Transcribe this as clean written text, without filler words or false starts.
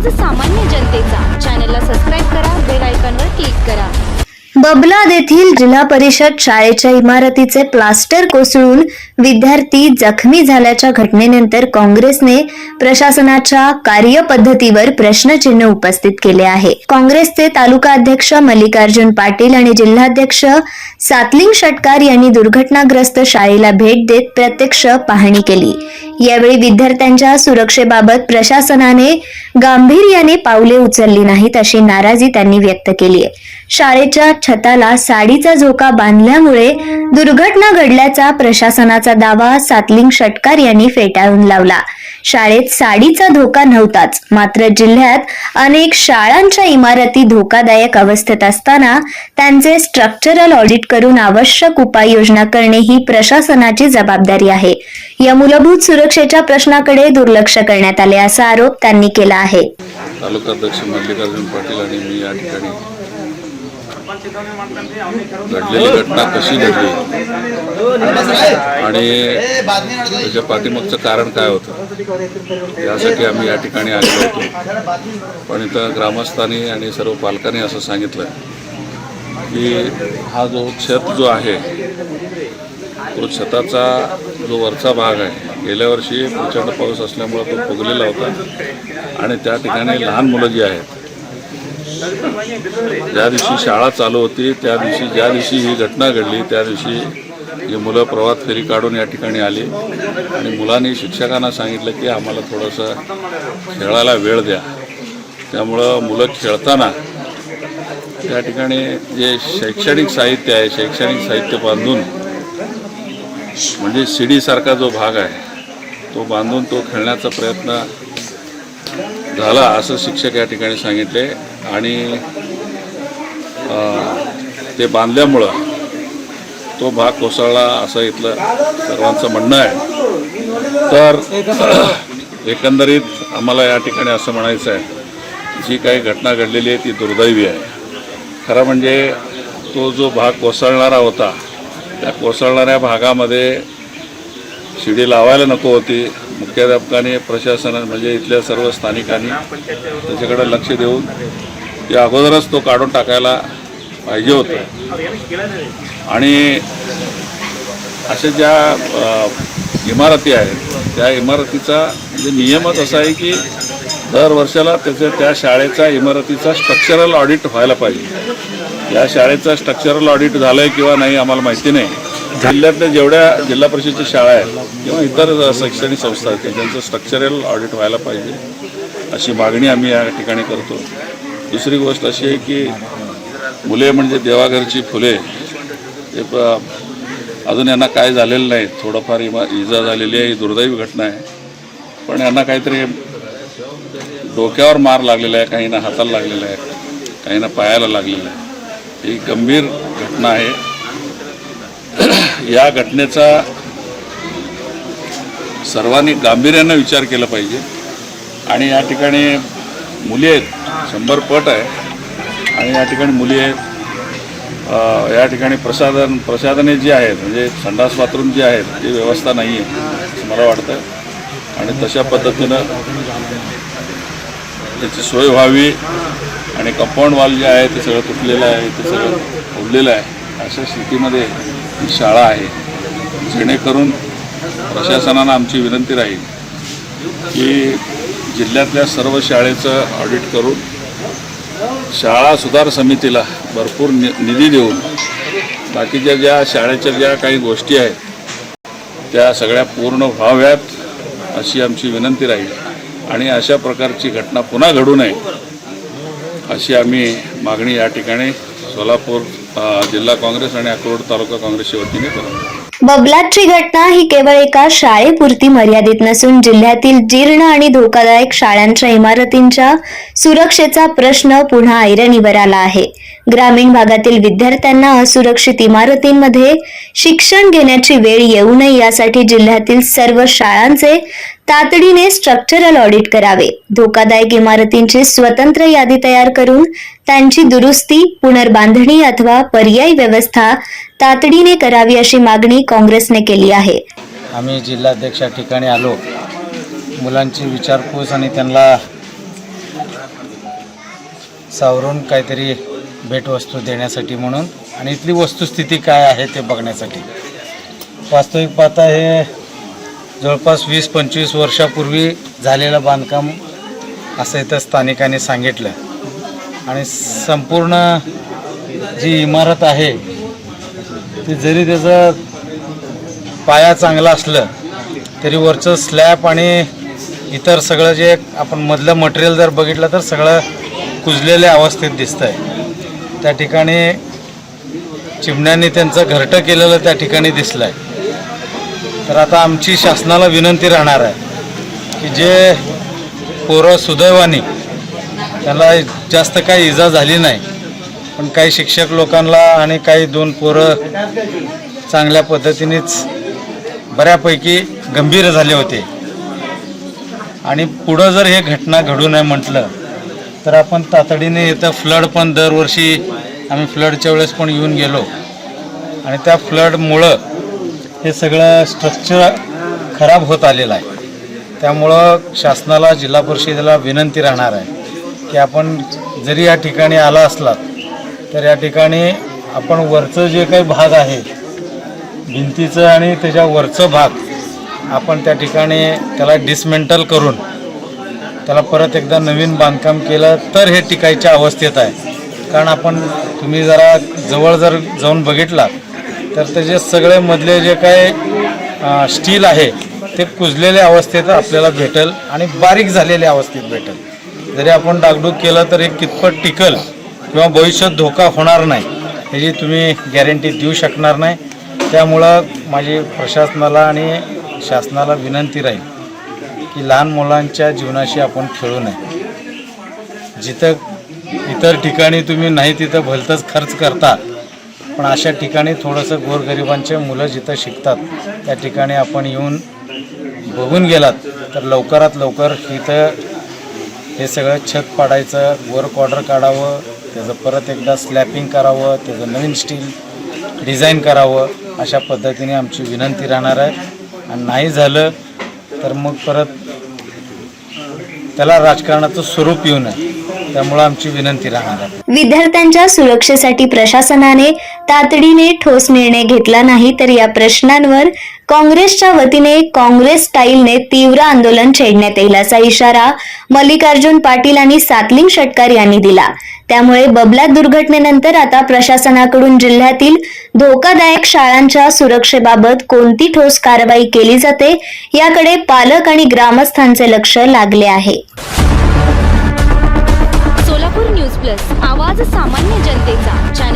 आवाज सामान्य जनतेचा। चॅनलला सबस्क्राइब करा, बेल आयकॉनवर क्लिक करा। बबलाद येथील जिल्हा परिषद शाळेच्या इमारतीचे प्लास्टर कोसळून विद्यार्थी जखमी झाल्याच्या घटनेनंतर काँग्रेसने प्रशासनाच्या कार्यपद्धतीवर प्रश्नचिन्ह उपस्थित केले आहे। काँग्रेसचे तालुका अध्यक्ष मल्लिकार्जुन पाटील आणि जिल्हाध्यक्ष सातलिंग षटकार यांनी दुर्घटनाग्रस्त शाळेला भेट देत प्रत्यक्ष पाहणी केली। यावेळी विद्यार्थ्यांच्या सुरक्षेबाबत प्रशासनाने गांभीर्याने पावले उचलली नाहीत अशी नाराजी त्यांनी व्यक्त केली आहे। शाळेच्या छताला साडीचा झोका बांधल्यामुळे दुर्घटना घडल्याचा प्रशासनाचा दावा सातलिंग षटकार यांनी फेटाळून लावला। शाळेत साडीचा धोका नव्हताच, मात्र जिल्ह्यात अनेक शाळांच्या इमारती धोकादायक अवस्थेत असताना त्यांचे स्ट्रक्चरल ऑडिट करून आवश्यक उपाययोजना करणे ही प्रशासनाची जबाबदारी आहे। या मूलभूत सुरक्षेच्या प्रश्नाकडे दुर्लक्ष करण्यात आले असा आरोप त्यांनी केला आहे। तालुका अध्यक्ष मल्लिकार्जुन पाटील आणि मी या ठिकाणी घडलेली घटना कशी घडली आणि त्याच्या पाठीमागचं कारण काय होतं यासाठी आम्ही या ठिकाणी आलेलो होतो। पण इथं ग्रामस्थांनी आणि सर्व पालकांनी असं सांगितलं की हा जो छत जो आहे तो छताचा जो वरचा भाग आहे गेल्या वर्षी प्रचंड पाऊस असल्यामुळे तो फुगलेला होता आणि त्या ठिकाणी लहान मुलं जी आहेत ज्या दिवशी शाळा चालू होती त्या दिवशी ज्या दिवशी ही घटना घडली त्या दिवशी ही मुलं प्रभात फेरी काढून या ठिकाणी आली आणि मुलांनी शिक्षकांना सांगितलं की आम्हाला थोडंसं खेळायला वेळ द्या। त्यामुळं मुलं खेळताना त्या ठिकाणी जे शैक्षणिक साहित्य आहे शैक्षणिक साहित्य बांधून म्हणजे शिडीसारखा जो भाग आहे तो बांधून तो खेळण्याचा प्रयत्न झाला असं शिक्षक या ठिकाणी सांगितले आणि ते बांधल्यामुळं तो भाग कोसळला असं इथलं सर्वांचं म्हणणं आहे। तर एकंदरीत आम्हाला या ठिकाणी असं म्हणायचं आहे जी काही घटना घडलेली आहे ती दुर्दैवी आहे। खरं म्हणजे तो जो भाग कोसळणारा होता त्या कोसळणाऱ्या भागामध्ये शिडी लावायला नको होती। मुख्याध्यापकाने प्रशासनाने म्हणजे इथल्या सर्व स्थानिकांनी त्याच्याकडे लक्ष देऊन ते अगोदरच तो काढून टाकायला पाहिजे होतं आणि अशा ज्या इमारती आहेत त्या इमारतीचा म्हणजे नियमच असा आहे की दर वर्षाला त्या शाळेचा इमारतीचा स्ट्रक्चरल ऑडिट व्हायला पाहिजे। या शाळेचा स्ट्रक्चरल ऑडिट झालं आहे किंवा नाही आम्हाला माहिती नाही। जिल्ह्यातल्या जेवढ्या जिल्हा परिषदेच्या शाळा आहेत किंवा इतर शैक्षणिक संस्था आहेत त्यांचं स्ट्रक्चरल ऑडिट व्हायला पाहिजे अशी मागणी आम्ही या ठिकाणी करतो। दुसरी गोष्ट अशी आहे की मुले म्हणजे देवाघरची फुले ते अजून यांना काय झालेलं नाही, थोडंफार इजा झालेली आहे, ही दुर्दैवी घटना आहे। पण यांना काहीतरी डोक्यावर मार लागलेला आहे, काहींना हाताला लागलेला आहे, काहींना पायाला लागलेला आहे। ही गंभीर घटना आहे। या घटनेचा सर्वांनी गांभीर्याने विचार केला पाहिजे आणि या ठिकाणी मुली आहेत 100 पट आहे आणि या ठिकाणी मुली आहेत। या ठिकाणी प्रसाधने जी आहेत म्हणजे संडास बाथरूम जी आहेत ती व्यवस्था नाही आहे असं मला वाटतं आणि तशा पद्धतीनं त्याची सोय व्हावी आणि कंपाऊंड वॉल जे आहे ते सगळं तुटलेलं आहे, ते सगळं उडलेलं आहे। अशा स्थितीमध्ये ही शाळा आहे जेणेकरून प्रशासनानं आमची विनंती राहील की जिल्ह्यातल्या सर्व शाळेचं ऑडिट करून शाळा सुधार समितीला भरपूर निधी देऊन बाकीच्या ज्या शाळेच्या ज्या काही गोष्टी आहेत त्या सगळ्या पूर्ण व्हाव्यात अशी आमची विनंती राहील आणि अशा प्रकारची घटना पुन्हा घडू नये अशी आम्ही मागणी या ठिकाणी सोलापूर जिल्हा काँग्रेस आणि अक्रोड तालुका काँग्रेसच्या वतीने करतो। बबलादची घटना ही केवळ एका शाळेपुरती मर्यादित नसून जिल्ह्यातील जीर्ण आणि धोकादायक शाळांच्या इमारतींच्या सुरक्षेचा प्रश्न पुन्हा ऐरणीवर आला आहे। ग्रामीण भागातील विद्यार्थ्यांना असुरक्षित इमारतींमध्ये शिक्षण घेण्याची वेळ येऊ नये यासाठी जिल्ह्यातील सर्व शाळांचे तातडीने स्ट्रक्चरल ऑडिट करावे। धोकादायक इमारतींची स्वतंत्र यादी तयार करून त्यांची दुरुस्ती, पुनर्बांधणी अथवा पर्यायी व्यवस्था तातडीने करावी अशी मागणी काँग्रेसने केली आहे। आम्ही जिल्हाध्यक्षा ठिकाणी आलो, मुलांची विचारपूस आणि त्यांना सावरून काहीतरी भेटवस्तू देण्यासाठी म्हणून आणि इथली वस्तुस्थिती काय आहे ते बघण्यासाठी. वास्तविक पाहता हे जवळपास 20-25 वर्षापूर्वी झालेलं बांधकाम असं इथं स्थानिकांनी सांगितलं आणि संपूर्ण जी इमारत आहे ती जरी त्याचा पाया चांगला असलं तरी वरचं स्लॅब आणि इतर सगळं जे आपण मधलं मटेरियल जर बघितलं तर सगळं कुजलेल्या अवस्थेत दिसतं आहे. त्या ठिकाणी चिमण्यांनी त्यांचं घरटं केलेलं त्या ठिकाणी दिसलं आहे. तर आता आमची शासनाला विनंती राहणार आहे की जे पोरं सुदैवाने त्याला जास्त काही इजा झाली नाही पण काही शिक्षक लोकांना आणि काही 2 पोरं चांगल्या पद्धतीनेच बऱ्यापैकी गंभीर झाले होते आणि पुढं जर हे घटना घडू नये म्हटलं तर आपण तातडीने इथं फ्लड पण दरवर्षी आम्ही फ्लडच्या वेळेस पण येऊन गेलो आणि त्या फ्लडमुळं हे सगळं स्ट्रक्चर खराब होत आलेलं आहे. त्यामुळं शासनाला जिल्हा परिषदेला विनंती राहणार आहे की आपण जरी या ठिकाणी आला असलात तर या ठिकाणी आपण वरचं जे काही भाग आहे भिंतीचं आणि त्याच्या वरचं भाग आपण त्या ठिकाणी त्याला डिसमेंटल करून त्याला परत एकदा नवीन बांधकाम केलं तर हे टिकायच्या अवस्थेत आहे. कारण आपण तुम्ही जरा जवळ जर जाऊन बघितला तर त्याचे सगळे मधले जे काय स्टील आहे ते कुजलेल्या अवस्थेत आपल्याला भेटेल आणि बारीक झालेल्या अवस्थेत भेटेल. जरी आपण डागडूग केलं तर हे कितपत टिकल किंवा भविष्यात धोका होणार नाही ह्याची तुम्ही गॅरंटी देऊ शकणार नाही. त्यामुळं माझी प्रशासनाला आणि शासनाला विनंती राहील की लहान मुलांच्या जीवनाशी आपण खेळू नये. जिथं इतर ठिकाणी तुम्ही नाही तिथं भलतंच खर्च करता पण अशा ठिकाणी थोडंसं गोरगरिबांचे मुलं जिथं शिकतात त्या ठिकाणी आपण येऊन बघून गेलात तर लवकरात लवकर इथं हे सगळं छत पाडायचं, वर्क ऑर्डर काढावं, त्याचं परत एकदा स्लॅपिंग करावं, त्याचं नवीन स्टील डिझाईन करावं अशा पद्धतीने आमची विनंती राहणार आहे. आणि नाही झालं तर मग परत त्याला राजकारणाचं स्वरूप येऊ नये त्यामुळे आमची विनंती राहणार आहे. विद्यार्थ्यांच्या सुरक्षेसाठी प्रशासनाने तातडीने ठोस निर्णय घेतला नाही तर या प्रश्नांवर काँग्रेसच्या वतीने काँग्रेस स्टाईलने तीव्र आंदोलन छेडण्यात येईल असा इशारा मल्लिकार्जुन पाटील आणि सातलिंग षटकार यांनी दिला. त्यामुळे बबलात दुर्घटनेनंतर आता प्रशासनाकडून जिल्ह्यातील धोकादायक शाळांच्या सुरक्षेबाबत कोणती ठोस कारवाई केली जाते याकडे पालक आणि ग्रामस्थांचे लक्ष लागले आहे. सोलापूर न्यूज प्लस, आवाज सामान्य जनतेचा. चॅनल